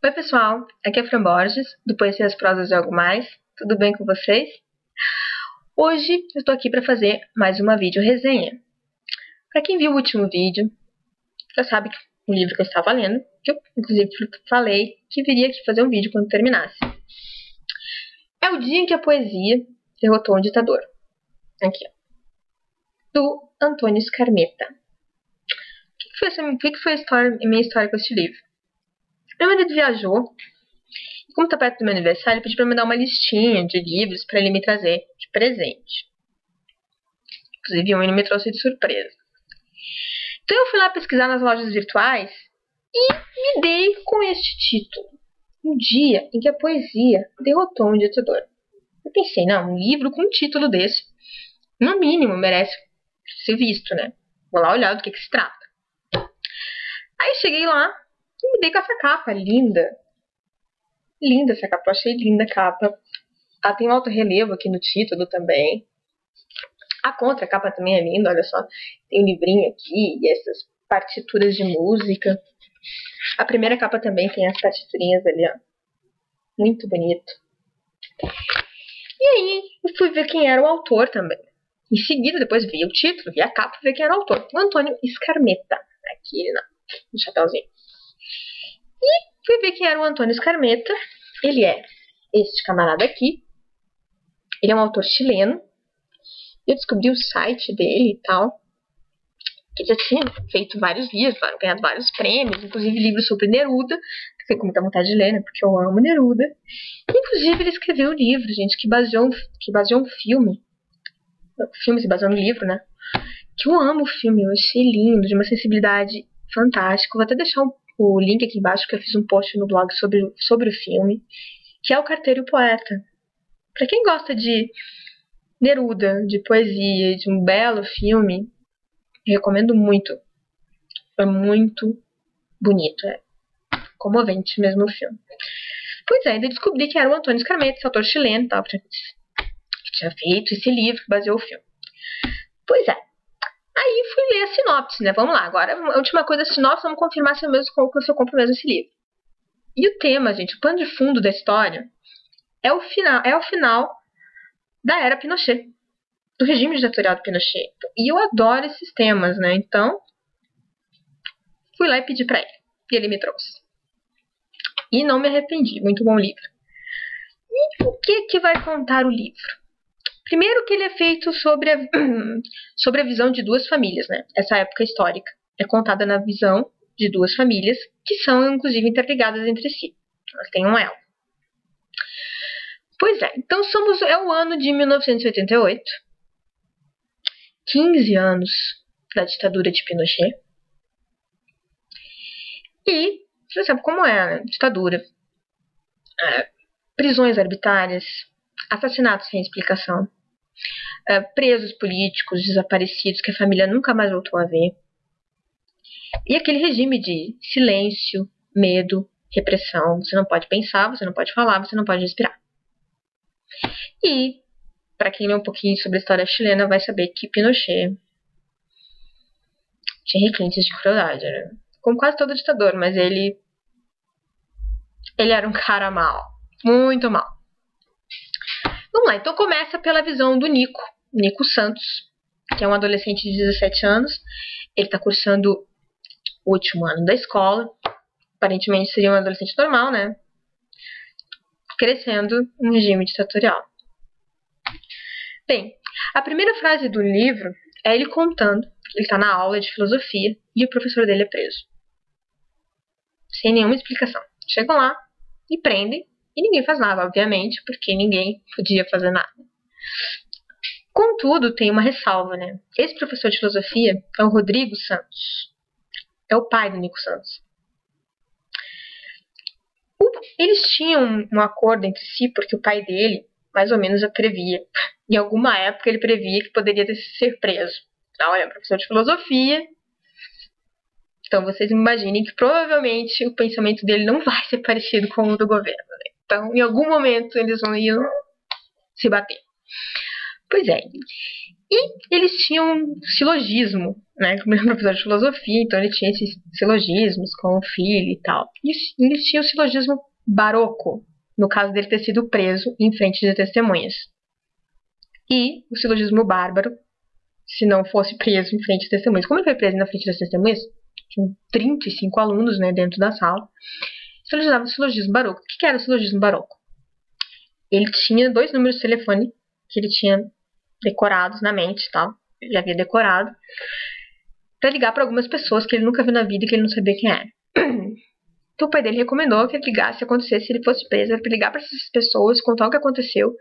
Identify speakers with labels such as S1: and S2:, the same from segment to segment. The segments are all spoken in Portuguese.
S1: Oi pessoal, aqui é a Fran Borges, do Poesias Prosas e Algo Mais, tudo bem com vocês? Hoje eu estou aqui para fazer mais uma vídeo resenha. Para quem viu o último vídeo, já sabe que o livro que eu estava lendo, que eu inclusive falei que viria aqui fazer um vídeo quando terminasse. É o Dia em que a Poesia Derrotou um Ditador. Aqui, ó. Do Antônio Skármeta. O que foi a minha história com esse livro? Meu marido viajou, e como está perto do meu aniversário, ele pediu para me dar uma listinha de livros para ele me trazer de presente. Inclusive, ele me trouxe de surpresa. Então eu fui lá pesquisar nas lojas virtuais e me dei com este título. Um dia em que a poesia derrotou um ditador. Eu pensei, não, um livro com um título desse, no mínimo, merece ser visto, né? Vou lá olhar do que se trata. Aí cheguei lá e me dei com essa capa linda. Linda essa capa, eu achei linda a capa. Ela tem um alto relevo aqui no título também. A contracapa também é linda, olha só. Tem um livrinho aqui e essas partituras de música. A primeira capa também tem as partiturinhas ali, ó. Muito bonito. E aí, eu fui ver quem era o autor também. Em seguida, depois vi o título, vi a capa e vi quem era o autor. O Antônio Skármeta. Aqui no chapéuzinho. E fui ver quem era o Antônio Skármeta. Ele é este camarada aqui. Ele é um autor chileno. Eu descobri o site dele e tal. Que já tinha feito vários livros, ganhado vários prêmios, inclusive livros sobre Neruda. Fiquei com muita vontade de ler, né? Porque eu amo Neruda. Inclusive, ele escreveu um livro, gente, que baseou um filme. O filme se baseou no livro, né? Que eu amo o filme, eu achei lindo, de uma sensibilidade fantástica. Vou até deixar o link aqui embaixo, que eu fiz um post no blog sobre o filme, que é O Carteiro e o Poeta. Pra quem gosta de Neruda, de poesia, de um belo filme, eu recomendo muito. É muito bonito, é comovente mesmo o filme. Pois é, eu descobri que era o Antônio Skármeta, esse autor chileno, tal, que tinha feito esse livro que baseou o filme. Pois é. Aí fui ler a sinopse, né? Vamos lá, agora a última coisa, a sinopse, vamos confirmar se eu compro mesmo esse livro. E o tema, gente, o pano de fundo da história é o final da era Pinochet, do regime ditatorial do Pinochet. E eu adoro esses temas, né? Então, fui lá e pedi pra ele. E ele me trouxe. E não me arrependi. Muito bom livro. E o que vai contar o livro? Primeiro que ele é feito sobre a visão de duas famílias, né? Essa época histórica é contada na visão de duas famílias que são, inclusive, interligadas entre si. Elas têm um elo. Pois é, então é o ano de 1988. 15 anos da ditadura de Pinochet. E você sabe como é, né? Ditadura. Prisões arbitrárias, assassinatos sem explicação. Presos políticos, desaparecidos, que a família nunca mais voltou a ver. E aquele regime de silêncio, medo, repressão. Você não pode pensar, você não pode falar, você não pode respirar. E, para quem lê um pouquinho sobre a história chilena, vai saber que Pinochet tinha requintes de crueldade, né? Como quase todo ditador, mas ele era um cara mau. Muito mau. Vamos lá, então começa pela visão do Nico Santos, que é um adolescente de 17 anos. Ele está cursando o último ano da escola. Aparentemente seria um adolescente normal, né? Crescendo em regime ditatorial. Bem, a primeira frase do livro é ele contando que ele está na aula de filosofia e o professor dele é preso. Sem nenhuma explicação. Chegam lá e prendem. E ninguém faz nada, obviamente, porque ninguém podia fazer nada. Contudo, tem uma ressalva, né? Esse professor de filosofia é o Rodrigo Santos. É o pai do Nico Santos. Eles tinham um acordo entre si, porque o pai dele, mais ou menos, já previa. Em alguma época, ele previa que poderia ser preso. Então, olha, professor de filosofia. Então, vocês imaginem que provavelmente o pensamento dele não vai ser parecido com o do governo, né? Então, em algum momento, eles vão ir se bater. Pois é. E eles tinham um silogismo, né? Como ele era professor de filosofia, então ele tinha esses silogismos com o filho e tal. E eles tinham o silogismo baroco, no caso dele ter sido preso em frente de testemunhas. E o silogismo bárbaro, se não fosse preso em frente de testemunhas. Como ele foi preso na frente das testemunhas, tinham 35 alunos, né, dentro da sala. Então ele usava o silogismo baroco. O que era o silogismo baroco? Ele tinha 2 números de telefone que ele tinha decorados na mente e tal. Ele havia decorado para ligar para algumas pessoas que ele nunca viu na vida e que ele não sabia quem era. Então o pai dele recomendou que ele ligasse se acontecesse, se ele fosse preso, para ligar para essas pessoas, contar o que aconteceu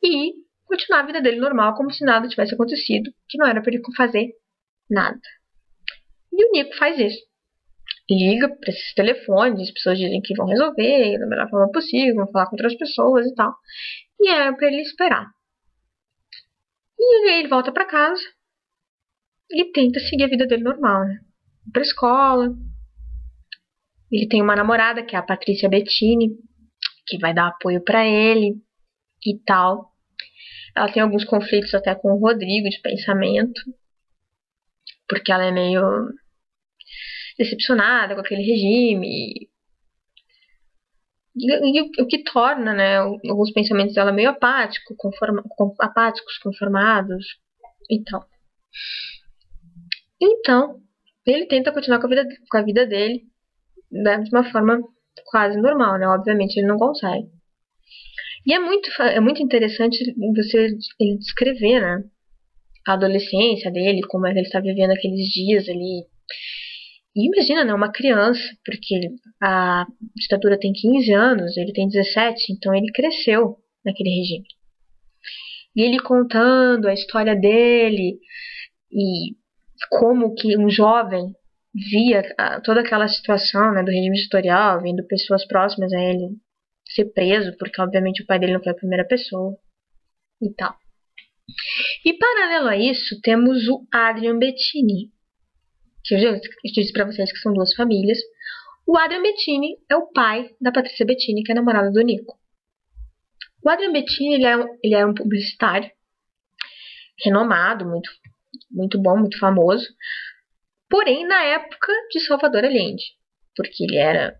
S1: e continuar a vida dele normal, como se nada tivesse acontecido, que não era para ele fazer nada. E o Nico faz isso. Liga para esses telefones, as pessoas dizem que vão resolver da melhor forma possível, vão falar com outras pessoas e tal. E é para ele esperar. E aí ele volta para casa e tenta seguir a vida dele normal, né? Ir pra escola. Ele tem uma namorada, que é a Patrícia Bettini, que vai dar apoio para ele e tal. Ela tem alguns conflitos até com o Rodrigo de pensamento, porque ela é meio decepcionada com aquele regime. E o que torna, né, alguns pensamentos dela meio apáticos, conformados e tal. Então, ele tenta continuar com a vida dele, né, de uma forma quase normal, né? Obviamente ele não consegue. E é muito interessante ele descrever, né, a adolescência dele, como é que ele está vivendo aqueles dias ali. E imagina, né, uma criança, porque a ditadura tem 15 anos, ele tem 17, então ele cresceu naquele regime. E ele contando a história dele e como que um jovem via toda aquela situação, né, do regime ditatorial, vendo pessoas próximas a ele ser preso, porque obviamente o pai dele não foi a primeira pessoa e tal. E paralelo a isso, temos o Adrian Bettini, que eu disse para vocês que são 2 famílias. O Adrian Bettini é o pai da Patrícia Bettini, que é a namorada do Nico. O Adrian Bettini ele é um publicitário renomado, muito bom, muito famoso, porém na época de Salvador Allende, porque ele era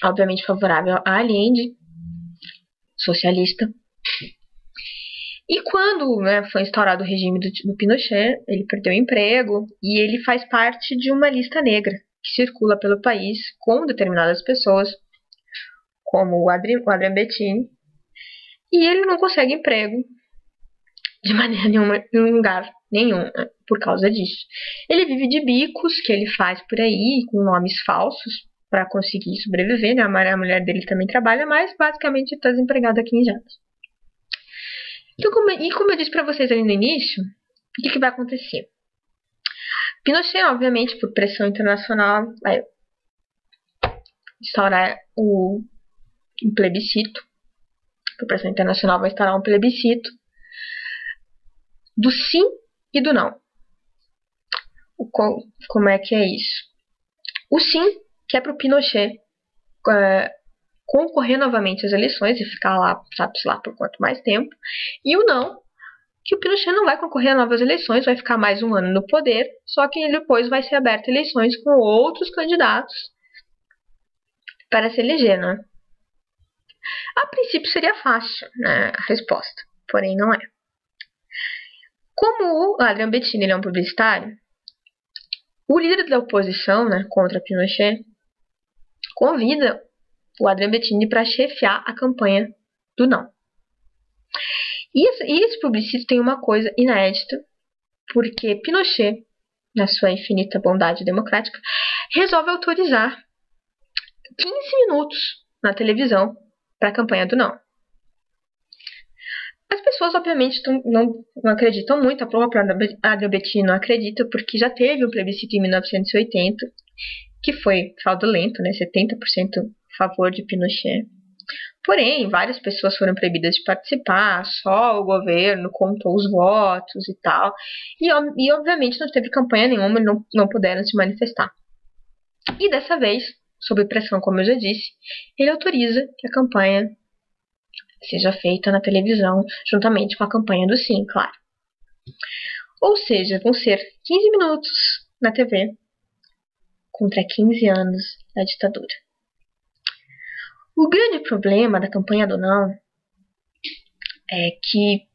S1: obviamente favorável a Allende, socialista. E quando, né, foi instaurado o regime do Pinochet, ele perdeu o emprego e ele faz parte de uma lista negra que circula pelo país com determinadas pessoas, como o Adrian Bettini, e ele não consegue emprego de maneira nenhuma, em lugar nenhum, né, por causa disso. Ele vive de bicos que ele faz por aí, com nomes falsos, para conseguir sobreviver, né? A mulher dele também trabalha, mas basicamente está desempregada há 15 anos. Então, como eu disse para vocês ali no início, o que vai acontecer? Pinochet, obviamente, por pressão internacional, vai instaurar um plebiscito. Por pressão internacional vai instaurar um plebiscito do sim e do não. Como é que é isso? O sim, que é para o Pinochet concorrer novamente às eleições e ficar lá, sabe-se lá por quanto mais tempo. E o não, que o Pinochet não vai concorrer a novas eleições, vai ficar mais um ano no poder, só que depois vai ser aberta eleições com outros candidatos para se eleger, né? A princípio seria fácil, né, a resposta, porém não é. Como o Adrian Bettini ele é um publicitário, o líder da oposição, né, contra Pinochet convida o Adrian Bettini para chefiar a campanha do não. E esse plebiscito tem uma coisa inédita, porque Pinochet, na sua infinita bondade democrática, resolve autorizar 15 minutos na televisão para a campanha do não. As pessoas, obviamente, não acreditam muito, a própria Adrian Bettini não acredita, porque já teve um plebiscito em 1980, que foi fraudulento, né, 70% a favor de Pinochet. Porém, várias pessoas foram proibidas de participar, só o governo contou os votos e tal. E obviamente, não teve campanha nenhuma, não puderam se manifestar. E dessa vez, sob pressão, como eu já disse, ele autoriza que a campanha seja feita na televisão, juntamente com a campanha do sim, claro. Ou seja, vão ser 15 minutos na TV contra 15 anos da ditadura. O grande problema da campanha do não é que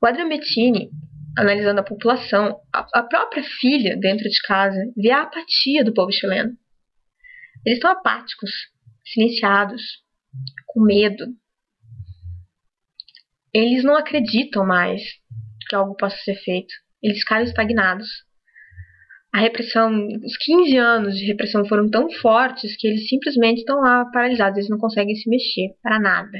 S1: o Adrian Bettini, analisando a população, a própria filha dentro de casa, vê a apatia do povo chileno. Eles estão apáticos, silenciados, com medo. Eles não acreditam mais que algo possa ser feito. Eles ficaram estagnados. A repressão, os 15 anos de repressão foram tão fortes que eles simplesmente estão lá paralisados. Eles não conseguem se mexer para nada.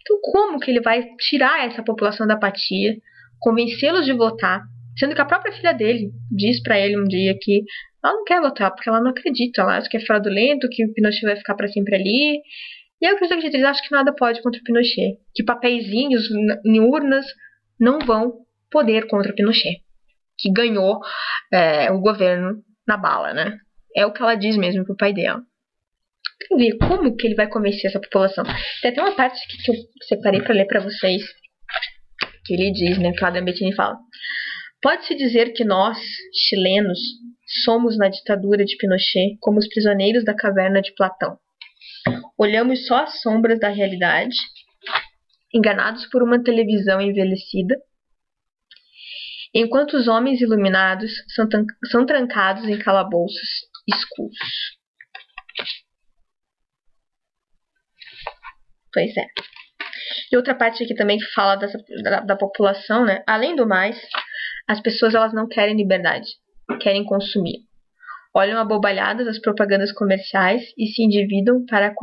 S1: Então, como que ele vai tirar essa população da apatia, convencê-los de votar, sendo que a própria filha dele diz para ele um dia que ela não quer votar porque ela não acredita, ela acha que é fraudulento, que o Pinochet vai ficar para sempre ali. E eu acredito que eles acham que nada pode contra o Pinochet, que papeizinhos em urnas não vão poder contra o Pinochet, que ganhou o governo na bala, né? É o que ela diz mesmo pro pai dela. Quero ver como que ele vai convencer essa população. Tem até uma parte que eu separei para ler para vocês, que ele diz, né, que o Adrian Bettini fala: pode-se dizer que nós, chilenos, somos na ditadura de Pinochet como os prisioneiros da caverna de Platão. Olhamos só as sombras da realidade, enganados por uma televisão envelhecida, enquanto os homens iluminados são trancados em calabouços escuros. Pois é. E outra parte aqui também que fala da população, né? Além do mais, as pessoas elas não querem liberdade, querem consumir. Olham abobalhadas as propagandas comerciais e se endividam para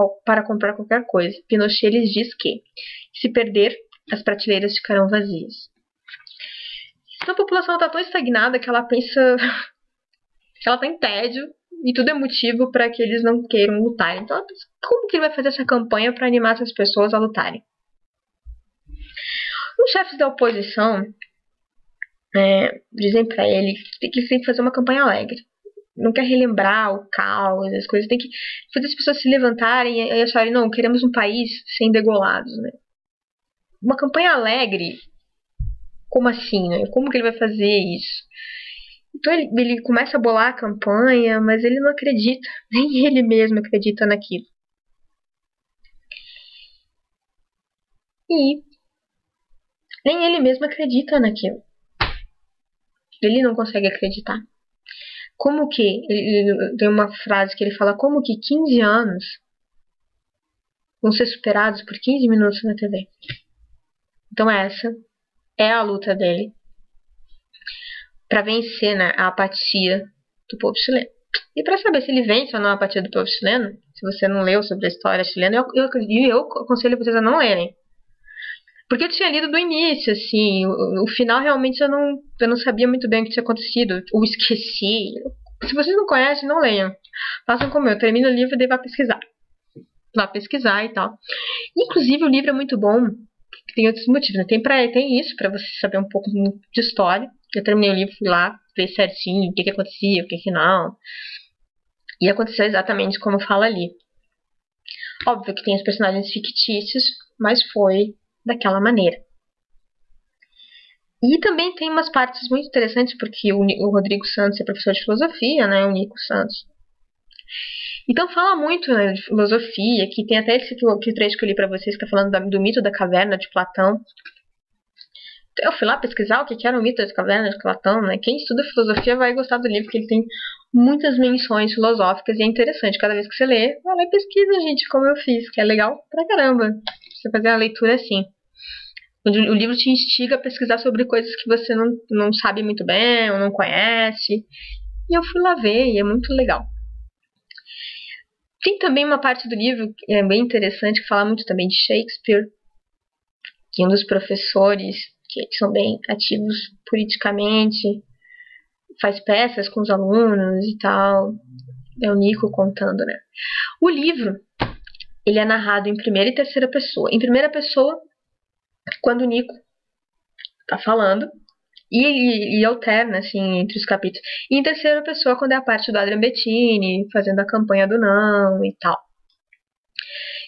S1: comprar qualquer coisa. Pinochet lhes diz que, se perder, as prateleiras ficarão vazias. Então a população está tão estagnada que ela pensa que ela está em tédio e tudo é motivo para que eles não queiram lutar. Então ela pensa, como que ele vai fazer essa campanha para animar essas pessoas a lutarem? Os chefes da oposição dizem para ele que ele tem que fazer uma campanha alegre. Não quer relembrar o caos, as coisas. Tem que fazer as pessoas se levantarem e acharem, não, queremos um país sem degolados, né? Uma campanha alegre, como assim, né? Como que ele vai fazer isso? Então ele começa a bolar a campanha, mas ele não acredita. Nem ele mesmo acredita naquilo. E nem ele mesmo acredita naquilo. Ele não consegue acreditar. Como que, tem uma frase que ele fala, como que 15 anos vão ser superados por 15 minutos na TV. Então essa é a luta dele para vencer, né, a apatia do povo chileno. E para saber se ele vence ou não a apatia do povo chileno, se você não leu sobre a história chilena, eu aconselho vocês a não lerem. Porque eu tinha lido do início, assim, o final realmente eu não sabia muito bem o que tinha acontecido, ou esqueci. Se vocês não conhecem, não leiam. Façam como eu, termina o livro e daí vá pesquisar. Vá pesquisar e tal. Inclusive o livro é muito bom, tem outros motivos, né? Tem isso, para você saber um pouco de história. Eu terminei o livro, fui lá, ver certinho o que acontecia, o que não. E aconteceu exatamente como fala ali. Óbvio que tem os personagens fictícios, mas foi daquela maneira. E também tem umas partes muito interessantes, porque o Rodrigo Santos é professor de filosofia, né? O Nico Santos. Então fala muito, né, de filosofia, que tem até esse trecho que eu li pra vocês, que tá falando do mito da caverna de Platão. Eu fui lá pesquisar o que era o mito da caverna de Platão, né? Quem estuda filosofia vai gostar do livro, porque ele tem muitas menções filosóficas e é interessante. Cada vez que você lê, vai lá e pesquisa, gente, como eu fiz, que é legal pra caramba você fazer a leitura assim. O livro te instiga a pesquisar sobre coisas que você não sabe muito bem ou não conhece. E eu fui lá ver e é muito legal. Tem também uma parte do livro que é bem interessante, que fala muito também de Shakespeare, que um dos professores que são bem ativos politicamente, faz peças com os alunos e tal. É o Nico contando, né? O livro, ele é narrado em primeira e terceira pessoa. Em primeira pessoa, quando o Nico tá falando, e ele alterna, assim, entre os capítulos. E em terceira pessoa, quando é a parte do Adrian Bettini, fazendo a campanha do não e tal.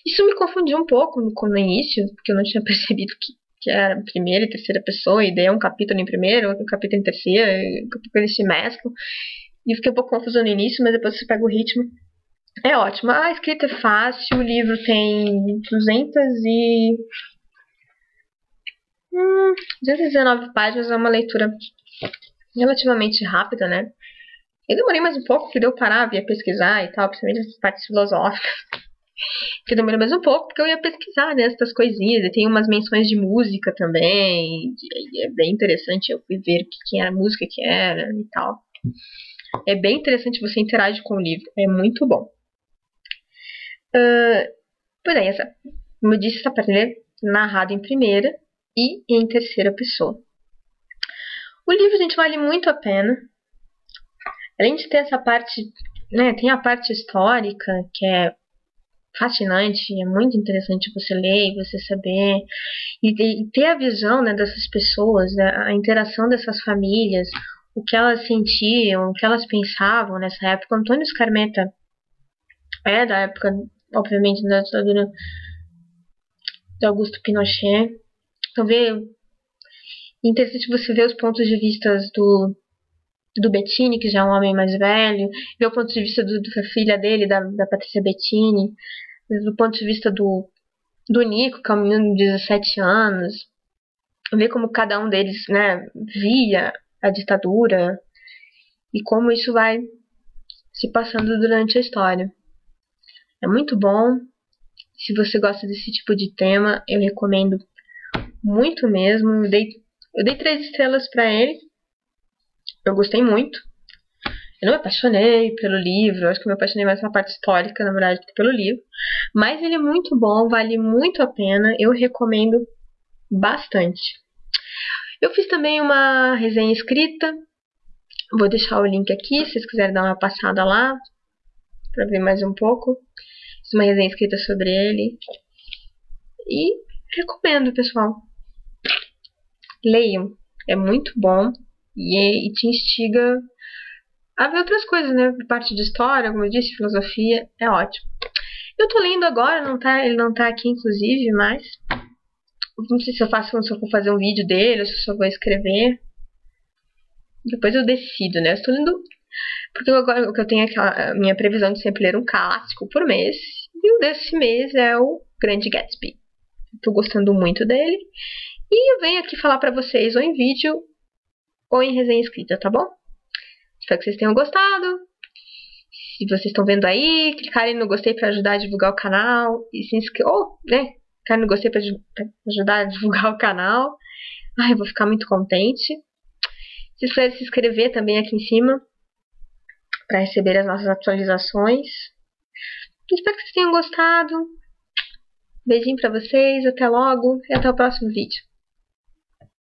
S1: Isso me confundiu um pouco no início, porque eu não tinha percebido que que era primeira e terceira pessoa, e daí é um capítulo em primeiro, outro capítulo em terceira, e eles se mesclam. E eu fiquei um pouco confusa no início, mas depois você pega o ritmo. É ótimo. A escrita é fácil, o livro tem 219 páginas, é uma leitura relativamente rápida, né? Eu demorei mais um pouco, porque deu parar, ia pesquisar e tal, principalmente as partes filosóficas. Que demorei mais um pouco, porque eu ia pesquisar, né, essas coisinhas, e tem umas menções de música também, e é bem interessante, eu fui ver quem era a música que era e tal. É bem interessante, você interage com o livro, é muito bom. Pois é, como eu disse, essa parte é narrada em primeira e em terceira pessoa. O livro, gente, vale muito a pena. Além de ter essa parte, né, tem a parte histórica, que é fascinante, é muito interessante você ler e você saber, e ter a visão, né, dessas pessoas, a interação dessas famílias, o que elas sentiam, o que elas pensavam nessa época. O Antônio Skármeta é da época, obviamente, da ditadura de Augusto Pinochet. Então, é interessante você ver os pontos de vista do Bettini, que já é um homem mais velho, ver o ponto de vista da filha dele, da Patrícia Bettini, do ponto de vista do Nico, que é um menino de 17 anos, ver como cada um deles, né, via a ditadura e como isso vai se passando durante a história. É muito bom. Se você gosta desse tipo de tema, eu recomendo muito mesmo. Eu dei 3 estrelas para ele. Eu gostei muito. Eu não me apaixonei pelo livro, acho que eu me apaixonei mais pela parte histórica, na verdade, do que pelo livro. Mas ele é muito bom, vale muito a pena, eu recomendo bastante. Eu fiz também uma resenha escrita, vou deixar o link aqui, se vocês quiserem dar uma passada lá, para ver mais um pouco. Fiz uma resenha escrita sobre ele. E recomendo, pessoal. Leiam, é muito bom e te instiga a ver outras coisas, né? Parte de história, como eu disse, filosofia, é ótimo. Eu tô lendo agora, ele não tá aqui inclusive, mas não sei se eu vou fazer um vídeo dele ou se eu só vou escrever. Depois eu decido, né? Eu estou lendo porque agora o que eu tenho é a minha previsão de sempre ler um clássico por mês. E o desse mês é o Grande Gatsby. Estou gostando muito dele. E eu venho aqui falar pra vocês ou em vídeo ou em resenha escrita, tá bom? Espero que vocês tenham gostado. Se vocês estão vendo aí, clicarem no gostei para ajudar a divulgar o canal. E se inscrever, né? Clicarem no gostei para ajudar a divulgar o canal. Ai, eu vou ficar muito contente. Se quiserem se inscrever também aqui em cima para receber as nossas atualizações. Espero que vocês tenham gostado. Beijinho para vocês, até logo e até o próximo vídeo.